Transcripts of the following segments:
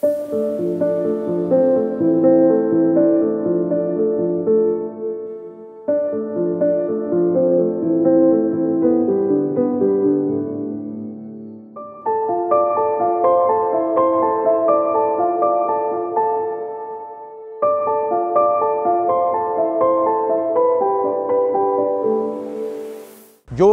जो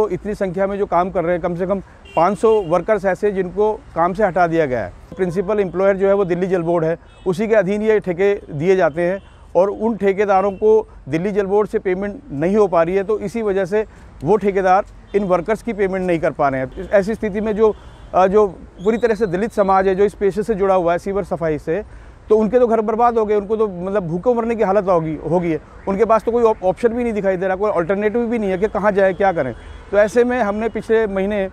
इतनी संख्या में जो काम कर रहे हैं, कम से कम 500 वर्कर्स ऐसे जिनको काम से हटा दिया गया है। प्रिंसिपल एम्प्लॉयर जो है वो दिल्ली जल बोर्ड है, उसी के अधीन ये ठेके दिए जाते हैं और उन ठेकेदारों को दिल्ली जल बोर्ड से पेमेंट नहीं हो पा रही है, तो इसी वजह से वो ठेकेदार इन वर्कर्स की पेमेंट नहीं कर पा रहे हैं। ऐसी स्थिति में जो पूरी तरह से दलित समाज है, जो इस पेशे से जुड़ा हुआ है, सीवर सफाई से, तो उनके तो घर बर्बाद हो गए, उनको तो मतलब भूखे मरने की हालत होगी है। उनके पास तो कोई ऑप्शन भी नहीं दिखाई दे रहा, कोई अल्टरनेटिव भी नहीं है कि कहाँ जाए, क्या करें। तो ऐसे में हमने पिछले महीने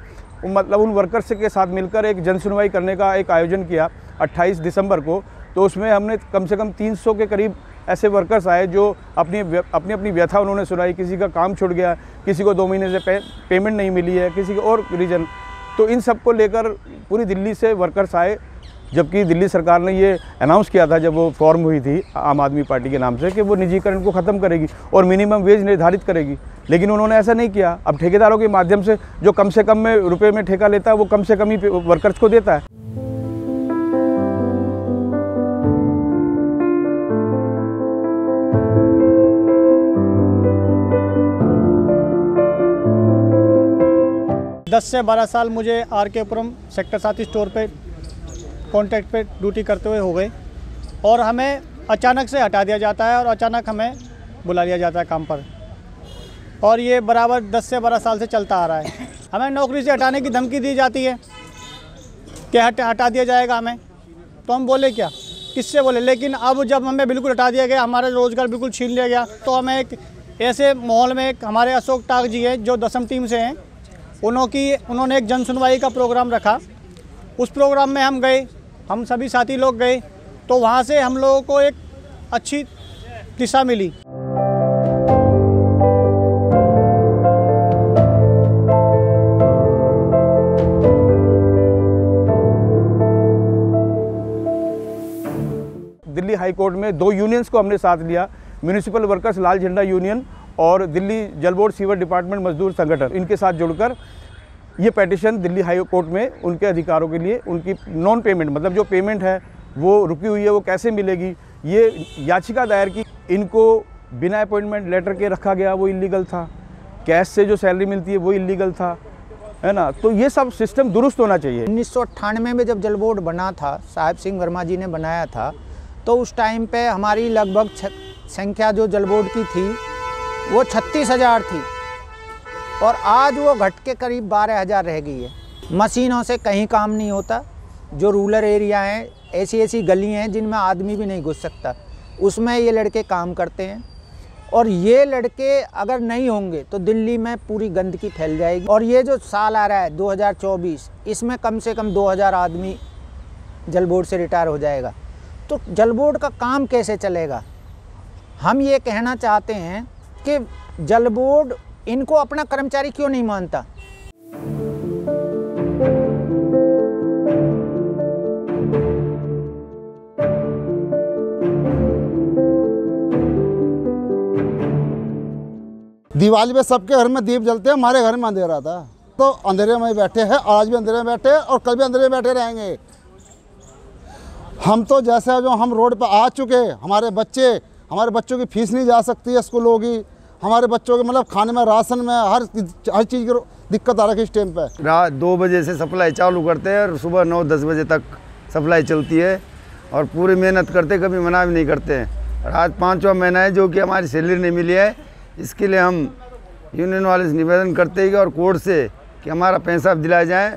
मतलब उन वर्कर्स के साथ मिलकर एक जन सुनवाई करने का एक आयोजन किया 28 दिसंबर को। तो उसमें हमने कम से कम 300 के करीब ऐसे वर्कर्स आए जो अपनी व्यथा उन्होंने सुनाई। किसी का काम छूट गया, किसी को 2 महीने से पेमेंट नहीं मिली है, किसी को और रीज़न। तो इन सब को लेकर पूरी दिल्ली से वर्कर्स आए, जबकि दिल्ली सरकार ने ये अनाउंस किया था जब वो फॉर्म हुई थी आम आदमी पार्टी के नाम से कि वो निजीकरण को ख़त्म करेगी और मिनिमम वेज निर्धारित करेगी, लेकिन उन्होंने ऐसा नहीं किया। अब ठेकेदारों के माध्यम से जो कम से कम में रुपए में ठेका लेता है, वो कम से कम ही वर्कर्स को देता है। दस से 12 साल मुझे RK पुरम सेक्टर 7 स्टोर पे कॉन्ट्रैक्ट पे ड्यूटी करते हुए हो गए और हमें अचानक से हटा दिया जाता है और अचानक हमें बुला लिया जाता है काम पर, और ये बराबर 10 से 12 साल से चलता आ रहा है। हमें नौकरी से हटाने की धमकी दी जाती है कि हटा दिया जाएगा हमें, तो हम बोले क्या, किससे बोले। लेकिन अब जब हमें बिल्कुल हटा दिया गया, हमारा रोज़गार बिल्कुल छीन लिया गया, तो हमें एक ऐसे माहौल में हमारे अशोक टाक जी हैं जो दसम टीम से हैं, उन्होंने एक जन सुनवाई का प्रोग्राम रखा। उस प्रोग्राम में हम गए, हम सभी साथी लोग गए, तो वहाँ से हम लोगों को एक अच्छी दिशा मिली। दिल्ली हाई कोर्ट में 2 यूनियंस को हमने साथ लिया, म्यूनिसिपल वर्कर्स लाल झंडा यूनियन और दिल्ली जल बोर्ड सीवर डिपार्टमेंट मजदूर संगठन, इनके साथ जुड़कर ये पेटिशन दिल्ली हाई कोर्ट में उनके अधिकारों के लिए, उनकी नॉन पेमेंट मतलब जो पेमेंट है वो रुकी हुई है वो कैसे मिलेगी, ये याचिका दायर की। इनको बिना अपॉइंटमेंट लेटर के रखा गया, वो इलीगल था। कैश से जो सैलरी मिलती है वो इलीगल था, है ना। तो ये सब सिस्टम दुरुस्त होना चाहिए। 1998 में जब जल बोर्ड बना था, साहिब सिंह वर्मा जी ने बनाया था, तो उस टाइम पे हमारी लगभग संख्या जो जल बोर्ड की थी वो 36,000 थी और आज वो घट के करीब 12,000 रह गई है। मशीनों से कहीं काम नहीं होता। जो रूरल एरिया हैं, ऐसी गली हैं जिनमें आदमी भी नहीं घुस सकता, उसमें ये लड़के काम करते हैं। और ये लड़के अगर नहीं होंगे तो दिल्ली में पूरी गंदगी फैल जाएगी। और ये जो साल आ रहा है 2024, इसमें कम से कम 2,000 आदमी जल बोर्ड से रिटायर हो जाएगा। तो जल बोर्ड का काम कैसे चलेगा? हम ये कहना चाहते हैं कि जल बोर्ड इनको अपना कर्मचारी क्यों नहीं मानता। दिवाली पे सबके घर में दीप जलते हैं, हमारे घर में अंधेरा था, तो अंधेरे में बैठे हैं, आज भी अंधेरे में बैठे हैं और कल भी अंधेरे में बैठे रहेंगे। हम तो जैसे जो हम रोड पर आ चुके, हमारे बच्चों की फीस नहीं जा सकती है स्कूलों की, हमारे बच्चों के मतलब खाने में, राशन में, हर चीज़ की दिक्कत आ रही है इस टाइम पे। रात 2 बजे से सप्लाई चालू करते हैं और सुबह 9-10 बजे तक सप्लाई चलती है और पूरी मेहनत करते, कभी मना भी नहीं करते हैं। आज 5वां महीना है जो कि हमारी सैलरी नहीं मिली है। इसके लिए हम यूनियन वाले से निवेदन करते हैं और कोर्ट से कि हमारा पैसा दिलाया जाए।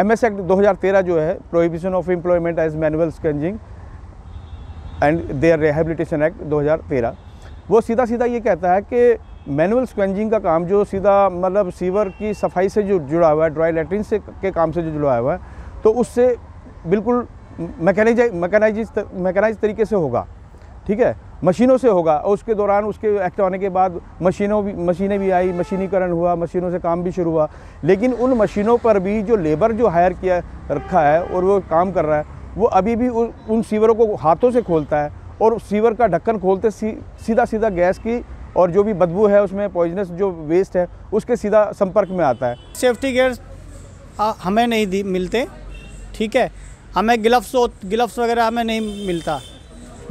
MS एक्ट 2013 जो है, prohibition of employment as manual scavenging and their rehabilitation act 2013, वो सीधा ये कहता है कि मैनुअल स्क्वेंजिंग का काम जो सीधा मतलब सीवर की सफाई से जो जुड़ा हुआ है, ड्राई लैट्रिन से के काम से जो जुड़ा हुआ है, तो उससे बिल्कुल मैकेनाइज तरीके से होगा, ठीक है, मशीनों से होगा। और उसके दौरान उसके एक्ट होने के बाद मशीनें भी आई, मशीनीकरण हुआ, मशीनों से काम भी शुरू हुआ। लेकिन उन मशीनों पर भी जो लेबर जो हायर किया रखा है और वो काम कर रहा है, वो अभी भी उन सीवरों को हाथों से खोलता है और सीवर का ढक्कन खोलते सीधा गैस की और जो भी बदबू है उसमें पॉइजनस जो वेस्ट है उसके सीधा संपर्क में आता है। सेफ्टी गियर्स हमें नहीं मिलते, ठीक है, हमें ग्लव्स वगैरह हमें नहीं मिलता।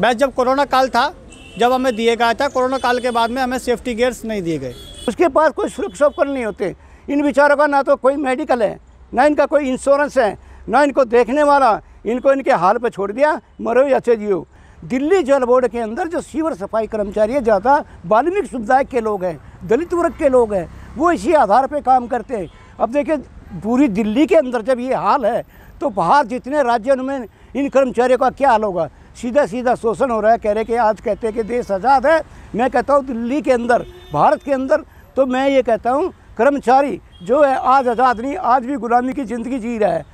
बस जब कोरोना काल था, जब हमें दिए गया था, कोरोना काल के बाद में हमें सेफ्टी गियर्स नहीं दिए गए। उसके पास कोई सुरक्षा उपकरण नहीं होते। इन बेचारों का ना तो कोई मेडिकल है, ना इनका कोई इंश्योरेंस है, ना इनको देखने वाला, इनको इनके हाल पे छोड़ दिया, मरो या अच्छे जियो। दिल्ली जल बोर्ड के अंदर जो सीवर सफाई कर्मचारी है, ज़्यादा वाल्मीकि समुदाय के लोग हैं, दलित वर्ग के लोग हैं, वो इसी आधार पे काम करते हैं। अब देखिए पूरी दिल्ली के अंदर जब ये हाल है तो बाहर जितने राज्यों में इन कर्मचारियों का क्या हाल होगा। सीधा शोषण हो रहा है। कह रहे कि आज कहते हैं कि देश आज़ाद है, मैं कहता हूँ दिल्ली के अंदर, भारत के अंदर, तो मैं ये कहता हूँ कर्मचारी जो है आज आज़ाद नहीं, आज भी गुलामी की ज़िंदगी जी रहा है।